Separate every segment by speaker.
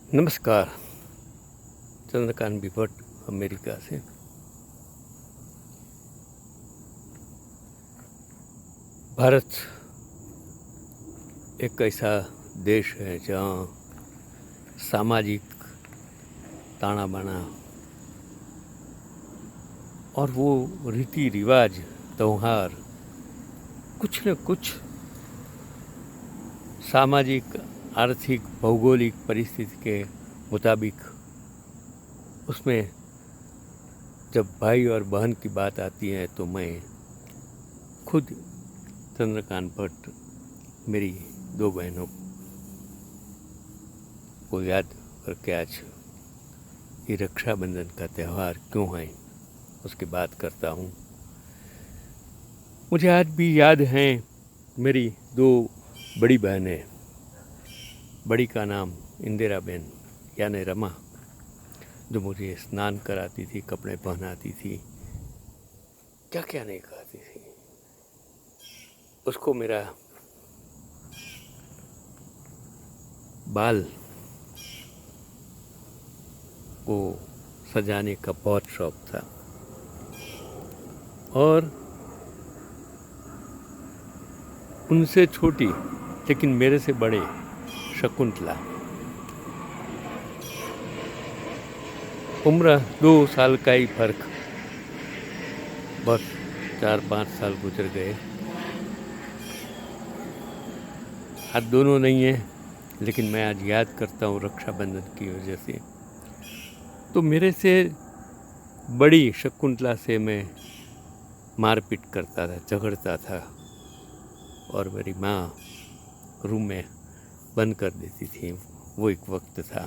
Speaker 1: नमस्कार। चंद्रकांत बिभट अमेरिका से। भारत एक ऐसा देश है जहाँ सामाजिक ताना बाना और वो रीति रिवाज त्यौहार कुछ न कुछ सामाजिक आर्थिक भौगोलिक परिस्थिति के मुताबिक उसमें जब भाई और बहन की बात आती है तो मैं खुद चंद्रकांत भट्ट मेरी दो बहनों को याद करके आज ये रक्षाबंधन का त्यौहार क्यों है उसकी बात करता हूँ। मुझे आज भी याद हैं मेरी दो बड़ी बहनें। बड़ी का नाम इंदिरा बेन यानी रमा, जो मुझे स्नान कराती थी, कपड़े पहनाती थी, क्या क्या नहीं कहती थी। उसको मेरा बाल को सजाने का बहुत शौक था। और उनसे छोटी लेकिन मेरे से बड़े शकुंतला, उम्र 2 साल का ही फर्क, बस 4-5 साल गुजर गए। आज दोनों नहीं है, लेकिन मैं आज याद करता हूँ रक्षाबंधन की वजह से। तो मेरे से बड़ी शकुंतला से मैं मारपीट करता था, झगड़ता था और मेरी माँ रूम में बंद कर देती थी। वो एक वक्त था,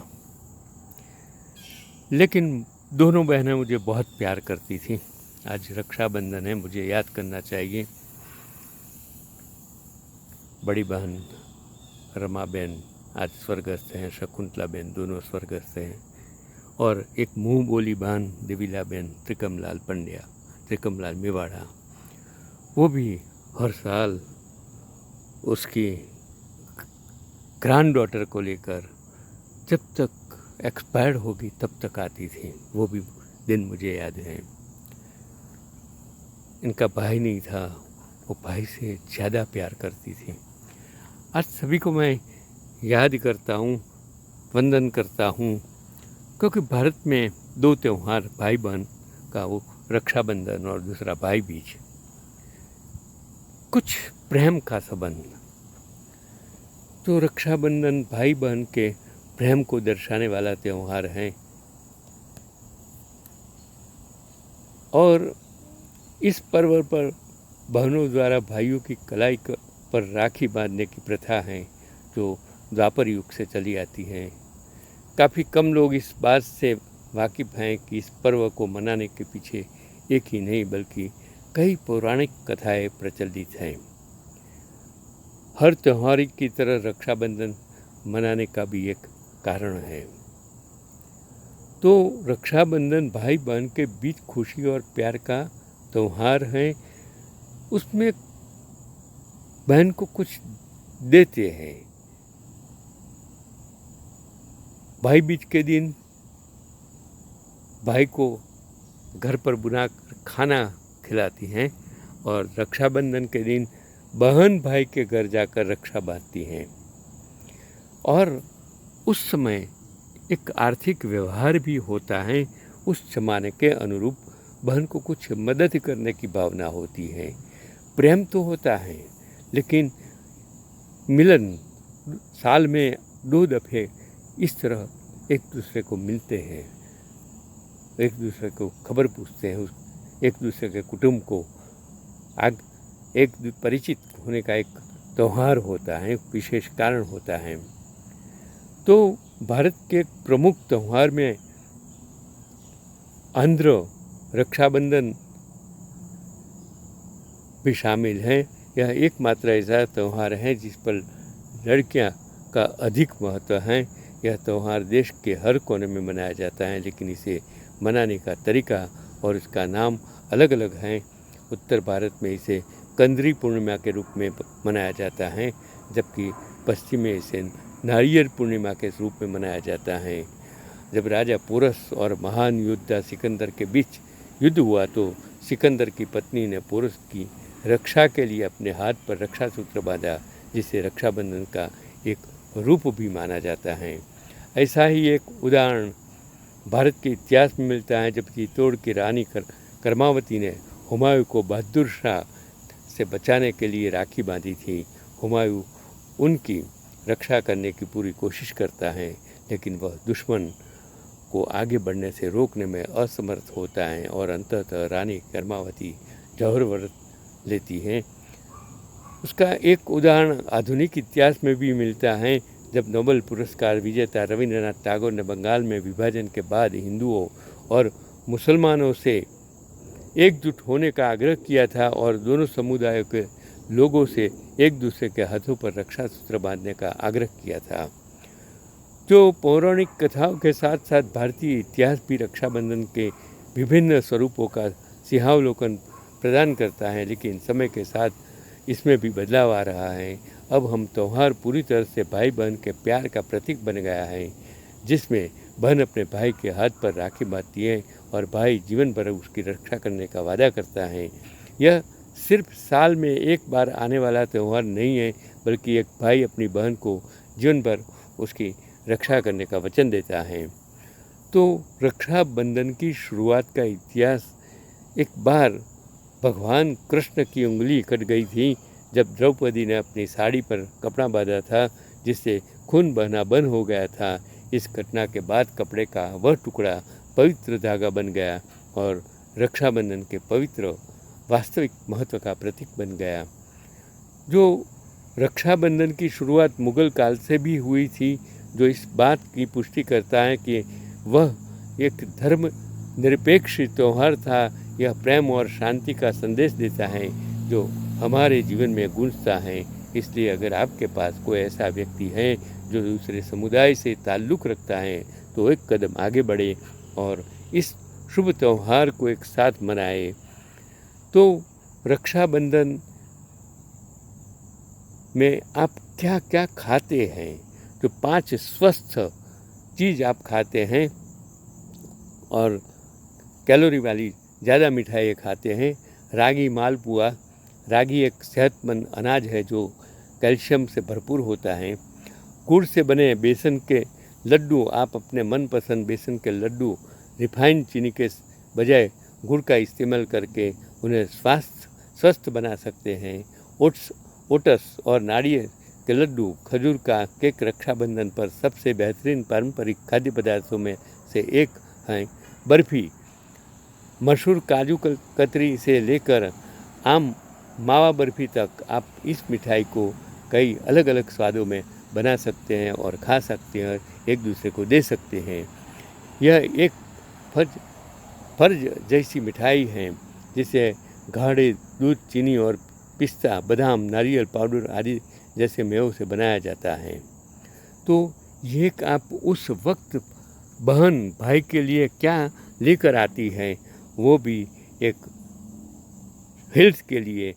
Speaker 1: लेकिन दोनों बहनें मुझे बहुत प्यार करती थी। आज रक्षाबंधन है, मुझे याद करना चाहिए। बड़ी बहन रमा बेन आज स्वर्गस्थ हैं, शकुंतला बेन दोनों स्वर्गस्थ हैं। और एक मुँह बोली बहन देवीला बेन त्रिकमलाल पंड्या, त्रिकमलाल मेवाड़ा, वो भी हर साल उसकी ग्रैंड डॉटर को लेकर जब तक एक्सपायर्ड होगी तब तक आती थी। वो भी दिन मुझे याद है। इनका भाई नहीं था, वो भाई से ज़्यादा प्यार करती थी। आज सभी को मैं याद करता हूँ, वंदन करता हूँ, क्योंकि भारत में 2 त्यौहार भाई बहन का, वो रक्षाबंधन और दूसरा भाई बीज, कुछ प्रेम का संबंध। तो रक्षाबंधन भाई बहन के प्रेम को दर्शाने वाला त्यौहार है। और इस पर्व पर बहनों द्वारा भाइयों की कलाई पर राखी बांधने की प्रथा है, जो द्वापर युग से चली आती है। काफ़ी कम लोग इस बात से वाकिफ़ हैं कि इस पर्व को मनाने के पीछे एक ही नहीं बल्कि कई पौराणिक कथाएं प्रचलित हैं। हर त्यौहार की तरह रक्षाबंधन मनाने का भी एक कारण है। तो रक्षाबंधन भाई बहन के बीच खुशी और प्यार का त्यौहार है। उसमें बहन को कुछ देते हैं। भाई बीज के दिन भाई को घर पर बुनाकर खाना खिलाती हैं और रक्षाबंधन के दिन बहन भाई के घर जाकर रक्षा बांधती हैं। और उस समय एक आर्थिक व्यवहार भी होता है। उस जमाने के अनुरूप बहन को कुछ मदद करने की भावना होती है। प्रेम तो होता है, लेकिन मिलन साल में 2 दफ़े इस तरह एक दूसरे को मिलते हैं, एक दूसरे को खबर पूछते हैं, एक दूसरे के कुटुंब को एक परिचित होने का एक त्यौहार होता है, एक विशेष कारण होता है। तो भारत के प्रमुख त्यौहार में आंध्र रक्षाबंधन भी शामिल है। यह एकमात्र ऐसा त्यौहार है जिस पर लड़कियां का अधिक महत्व है। यह त्यौहार देश के हर कोने में मनाया जाता है, लेकिन इसे मनाने का तरीका और इसका नाम अलग अलग है। उत्तर भारत में इसे कंदरी पूर्णिमा के रूप में मनाया जाता है, जबकि पश्चिम में इसे नारियल पूर्णिमा के रूप में मनाया जाता है। जब राजा पोरस और महान योद्धा सिकंदर के बीच युद्ध हुआ तो सिकंदर की पत्नी ने पोरस की रक्षा के लिए अपने हाथ पर रक्षा सूत्र बांधा, जिसे रक्षाबंधन का एक रूप भी माना जाता है। ऐसा ही एक उदाहरण भारत के इतिहास में मिलता है, जब चित्तौड़ की रानी करमावती ने हुमायूं को बहादुर शाह से बचाने के लिए राखी बांधी थी। हुमायूं उनकी रक्षा करने की पूरी कोशिश करता है, लेकिन वह दुश्मन को आगे बढ़ने से रोकने में असमर्थ होता है और अंततः रानी करमावती जौहर व्रत लेती हैं। उसका एक उदाहरण आधुनिक इतिहास में भी मिलता है, जब नोबेल पुरस्कार विजेता रविंद्रनाथ टैगोर ने बंगाल में विभाजन के बाद हिंदुओं और मुसलमानों से एकजुट होने का आग्रह किया था और दोनों समुदायों के लोगों से एक दूसरे के हाथों पर रक्षा सूत्र बांधने का आग्रह किया था। जो पौराणिक कथाओं के साथ साथ भारतीय इतिहास भी रक्षाबंधन के विभिन्न स्वरूपों का सिंहावलोकन प्रदान करता है, लेकिन समय के साथ इसमें भी बदलाव आ रहा है। अब हम त्यौहार पूरी तरह से भाई बहन के प्यार का प्रतीक बन गया है, जिसमें बहन अपने भाई के हाथ पर राखी बांधती है और भाई जीवन भर उसकी रक्षा करने का वादा करता है। यह सिर्फ साल में एक बार आने वाला त्यौहार नहीं है, बल्कि एक भाई अपनी बहन को जीवन भर उसकी रक्षा करने का वचन देता है। तो रक्षाबंधन की शुरुआत का इतिहास, एक बार भगवान कृष्ण की उंगली कट गई थी जब द्रौपदी ने अपनी साड़ी पर कपड़ा बांधा था, जिससे खून बहना बंद हो गया था। इस घटना के बाद कपड़े का वह टुकड़ा पवित्र धागा बन गया और रक्षाबंधन के पवित्र वास्तविक महत्व का प्रतीक बन गया। जो रक्षाबंधन की शुरुआत मुगल काल से भी हुई थी, जो इस बात की पुष्टि करता है कि वह एक धर्म निरपेक्ष त्यौहार था। यह प्रेम और शांति का संदेश देता है जो हमारे जीवन में गूंजता है। इसलिए अगर आपके पास कोई ऐसा व्यक्ति है जो दूसरे समुदाय से ताल्लुक़ रखता है, तो एक कदम आगे बढ़े और इस शुभ त्यौहार को एक साथ मनाए। तो रक्षाबंधन में आप क्या क्या खाते हैं? जो 5 स्वस्थ चीज़ आप खाते हैं और कैलोरी वाली ज़्यादा मिठाई खाते हैं। रागी मालपुआ। रागी एक सेहतमंद अनाज है जो कैल्शियम से भरपूर होता है। गुड़ से बने बेसन के लड्डू। आप अपने मनपसंद बेसन के लड्डू रिफाइंड चीनी के बजाय गुड़ का इस्तेमाल करके उन्हें स्वस्थ बना सकते हैं। ओट्स और नारियल के लड्डू। खजूर का केक रक्षाबंधन पर सबसे बेहतरीन पारंपरिक खाद्य पदार्थों में से एक है। बर्फ़ी। मशहूर काजू कतरी से लेकर आम मावा बर्फ़ी तक आप इस मिठाई को कई अलग अलग स्वादों में बना सकते हैं और खा सकते हैं और एक दूसरे को दे सकते हैं। यह एक फर्ज जैसी मिठाई है, जिसे गाढ़े दूध, चीनी और पिस्ता, बादाम, नारियल पाउडर आदि जैसे मेवों से बनाया जाता है। तो ये आप उस वक्त बहन भाई के लिए क्या लेकर आती है, वो भी एक हेल्थ के लिए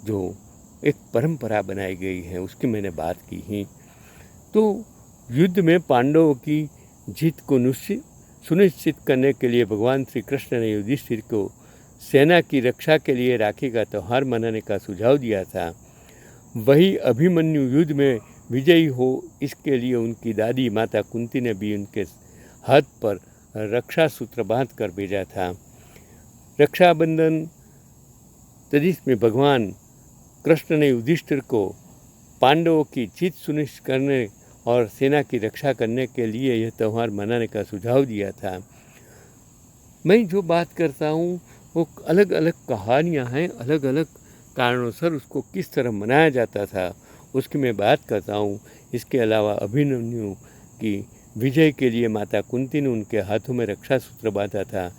Speaker 1: जो एक परंपरा बनाई गई है, उसकी मैंने बात की ही। तो युद्ध में पांडवों की जीत को सुनिश्चित करने के लिए भगवान श्री कृष्ण ने युधिष्ठिर को सेना की रक्षा के लिए राखी का त्यौहार मनाने का सुझाव दिया था। वही अभिमन्यु युद्ध में विजयी हो, इसके लिए उनकी दादी माता कुंती ने भी उनके हाथ पर रक्षा सूत्र बांध कर भेजा था। रक्षाबंधन में भगवान कृष्ण ने युधिष्ठिर को पांडवों की जीत सुनिश्चित करने और सेना की रक्षा करने के लिए यह त्यौहार मनाने का सुझाव दिया था। मैं जो बात करता हूँ वो अलग अलग कहानियाँ हैं, अलग अलग कारणों उसको किस तरह मनाया जाता था उसकी मैं बात करता हूँ। इसके अलावा अभिमन्यु की विजय के लिए माता कुंती ने उनके हाथों में रक्षा सूत्र बांधा था।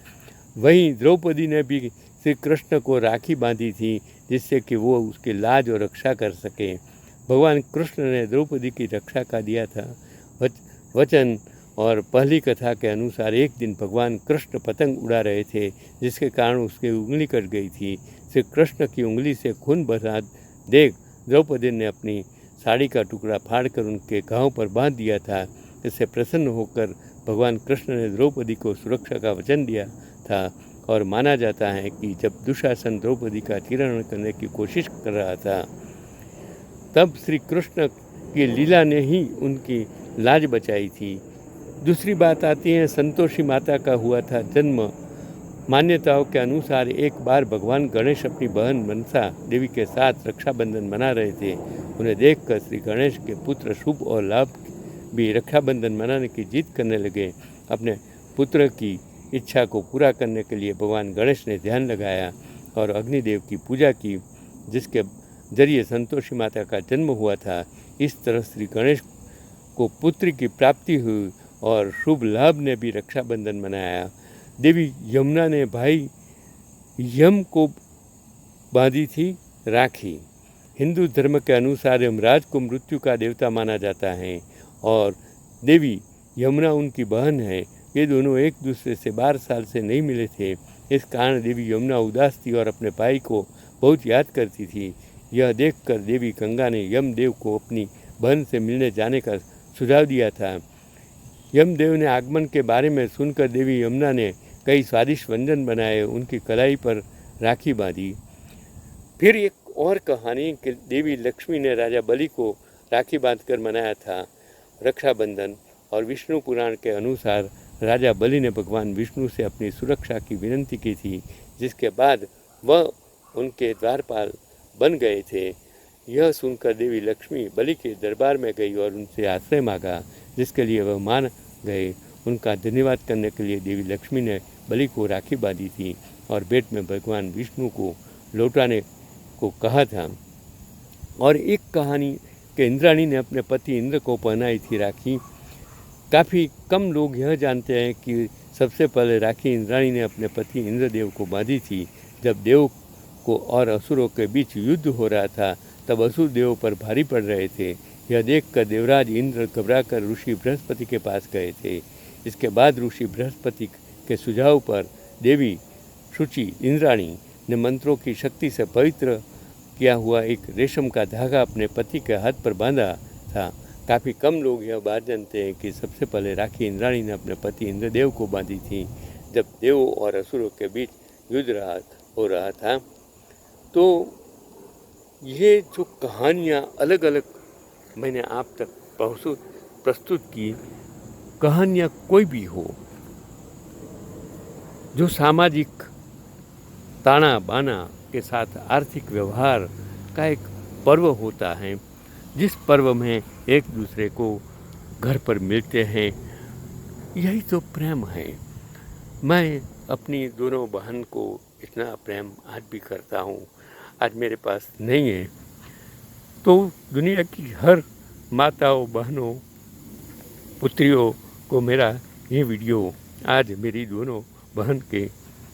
Speaker 1: वहीं द्रौपदी ने भी श्री कृष्ण को राखी बांधी थी, जिससे कि वो उसकी लाज और रक्षा कर सके। भगवान कृष्ण ने द्रौपदी की रक्षा का दिया था वचन। और पहली कथा के अनुसार एक दिन भगवान कृष्ण पतंग उड़ा रहे थे, जिसके कारण उसकी उंगली कट गई थी। श्री कृष्ण की उंगली से खून बहा देख द्रौपदी ने अपनी साड़ी का टुकड़ा फाड़कर उनके घाव पर बांध दिया था। इससे प्रसन्न होकर भगवान कृष्ण ने द्रौपदी को सुरक्षा का वचन दिया था और माना जाता है कि जब दुशासन द्रौपदी का तिरहरण करने की कोशिश कर रहा था तब श्री कृष्ण की लीला ने ही उनकी लाज बचाई थी। दूसरी बात आती है संतोषी माता का हुआ था जन्म। मान्यताओं के अनुसार एक बार भगवान गणेश अपनी बहन मनसा देवी के साथ रक्षाबंधन मना रहे थे। उन्हें देखकर श्री गणेश के पुत्र शुभ और लाभ भी रक्षाबंधन मनाने की जिद करने लगे। अपने पुत्र की इच्छा को पूरा करने के लिए भगवान गणेश ने ध्यान लगाया और अग्निदेव की पूजा की, जिसके जरिए संतोषी माता का जन्म हुआ था। इस तरह श्री गणेश को पुत्र की प्राप्ति हुई और शुभ लाभ ने भी रक्षाबंधन मनाया। देवी यमुना ने भाई यम को बांधी थी राखी। हिंदू धर्म के अनुसार यमराज को मृत्यु का देवता माना जाता है और देवी यमुना उनकी बहन है। ये दोनों एक दूसरे से 12 साल से नहीं मिले थे। इस कारण देवी यमुना उदास थी और अपने भाई को बहुत याद करती थी। यह देखकर देवी गंगा ने यमदेव को अपनी बहन से मिलने जाने का सुझाव दिया था। यमदेव ने आगमन के बारे में सुनकर देवी यमुना ने कई स्वादिष्ट व्यंजन बनाए, उनकी कलाई पर राखी बांधी। फिर एक और कहानी कि देवी लक्ष्मी ने राजा बलि को राखी बांधकर मनाया था रक्षाबंधन। और विष्णु पुराण के अनुसार राजा बलि ने भगवान विष्णु से अपनी सुरक्षा की विनती की थी, जिसके बाद वह उनके द्वारपाल बन गए थे। यह सुनकर देवी लक्ष्मी बलि के दरबार में गई और उनसे आश्रय मांगा, जिसके लिए वह मान गए। उनका धन्यवाद करने के लिए देवी लक्ष्मी ने बलि को राखी बांधी थी और बेट में भगवान विष्णु को लौटाने को कहा था। और एक कहानी कि इंद्राणी ने अपने पति इंद्र को पहनाई थी राखी। काफ़ी कम लोग यह जानते हैं कि सबसे पहले राखी इंद्राणी ने अपने पति इंद्रदेव को बांधी थी। जब देव को और असुरों के बीच युद्ध हो रहा था तब असुर देव पर भारी पड़ रहे थे। यह देखकर देवराज इंद्र घबराकर ऋषि बृहस्पति के पास गए थे। इसके बाद ऋषि बृहस्पति के सुझाव पर देवी शुचि इंद्राणी ने मंत्रों की शक्ति से पवित्र किया हुआ एक रेशम का धागा अपने पति के हाथ पर बांधा था। काफ़ी कम लोग यह बात जानते हैं कि सबसे पहले राखी इंद्राणी ने अपने पति इंद्रदेव को बांधी थी जब देवों और असुरों के बीच युद्ध हो रहा था। तो ये जो कहानियाँ अलग अलग मैंने आप तक प्रस्तुत की, कहानियाँ कोई भी हो, जो सामाजिक ताना बाना के साथ आर्थिक व्यवहार का एक पर्व होता है, जिस पर्व में एक दूसरे को घर पर मिलते हैं, यही तो प्रेम है। मैं अपनी दोनों बहन को इतना प्रेम आज भी करता हूँ। आज मेरे पास नहीं है तो दुनिया की हर माताओं, बहनों, पुत्रियों को मेरा ये वीडियो आज मेरी दोनों बहन के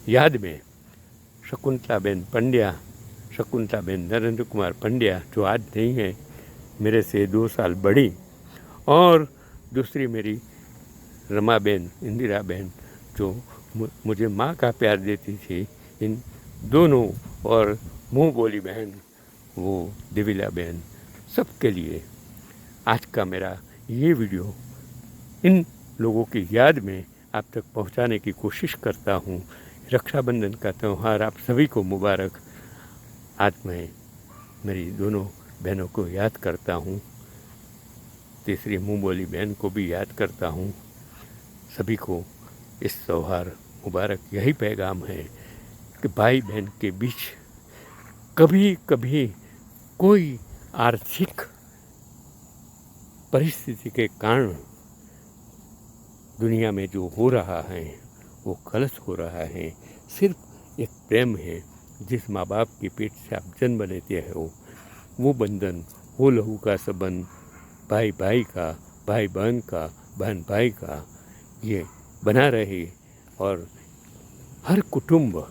Speaker 1: याद में शकुंतलाबेन पंड्या, शकुंतलाबेन नरेंद्र कुमार पंड्या जो आज नहीं है, मेरे से 2 साल बड़ी, और दूसरी मेरी रमाबेन, इंदिराबेन जो मुझे माँ का प्यार देती थी, इन दोनों, और मुँह बोली बहन वो देविला बहन, सबके लिए आज का मेरा ये वीडियो इन लोगों की याद में आप तक पहुंचाने की कोशिश करता हूं। रक्षाबंधन का त्यौहार आप सभी को मुबारक। आज मैं मेरी दोनों बहनों को याद करता हूं, तीसरी मुँह बोली बहन को भी याद करता हूं। सभी को इस त्यौहार मुबारक। यही पैगाम है कि भाई बहन के बीच कभी कभी कोई आर्थिक परिस्थिति के कारण दुनिया में जो हो रहा है वो गलत हो रहा है। सिर्फ एक प्रेम है, जिस माँ बाप के पेट से आप जन्म लेते हो, वो बंधन, वो लहू का संबंध, भाई भाई का, भाई बहन का, बहन भाई का, ये बना रहे और हर कुटुंब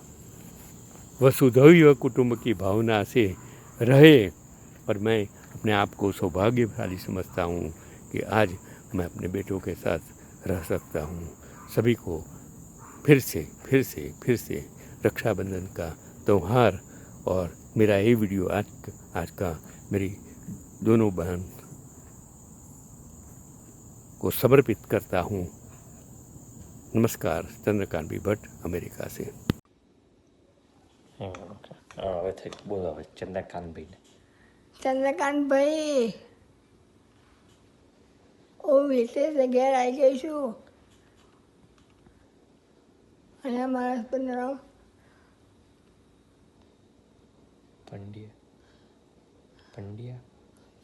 Speaker 1: वसुधैव कुटुंब की भावना से रहे। और मैं अपने आप को सौभाग्यशाली समझता हूँ कि आज मैं अपने बेटों के साथ रह सकता हूँ। सभी को फिर से रक्षाबंधन का त्यौहार और मेरा ये वीडियो आज का मेरी दोनों बहन को समर्पित करता हूँ। नमस्कार, चंद्रकांत बी भट्ट, अमेरिका से।
Speaker 2: હવે થઈ બોલો હવે ચંદ્રકાંતભાઈને.
Speaker 3: ચંદ્રકાંતભાઈ, હું વિશેષ ઘેર આવી ગઈ છું અને મારા હસબન્ડનો
Speaker 2: પંડ્યા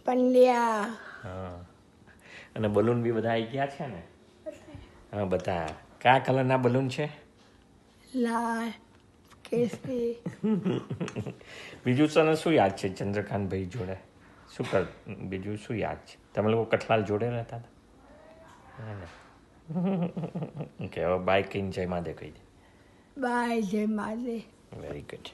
Speaker 3: પંડ્યા.
Speaker 2: હા, અને બલૂન બી બધા આવી ગયા છે ને? હા, બધા કયા કલરના બલૂન છે?
Speaker 3: લાલ, કેસરી.
Speaker 2: બીજું તને શું યાદ છે ચંદ્રકાંતભાઈ જોડે? શું કર બીજું શું યાદ છે? તમે લોકો કઠલાલ જોડે રહેતા હતા? કે હવે બાય કહીને જય માદે કહી દે.
Speaker 3: બાય, જય માદે.
Speaker 2: Very good.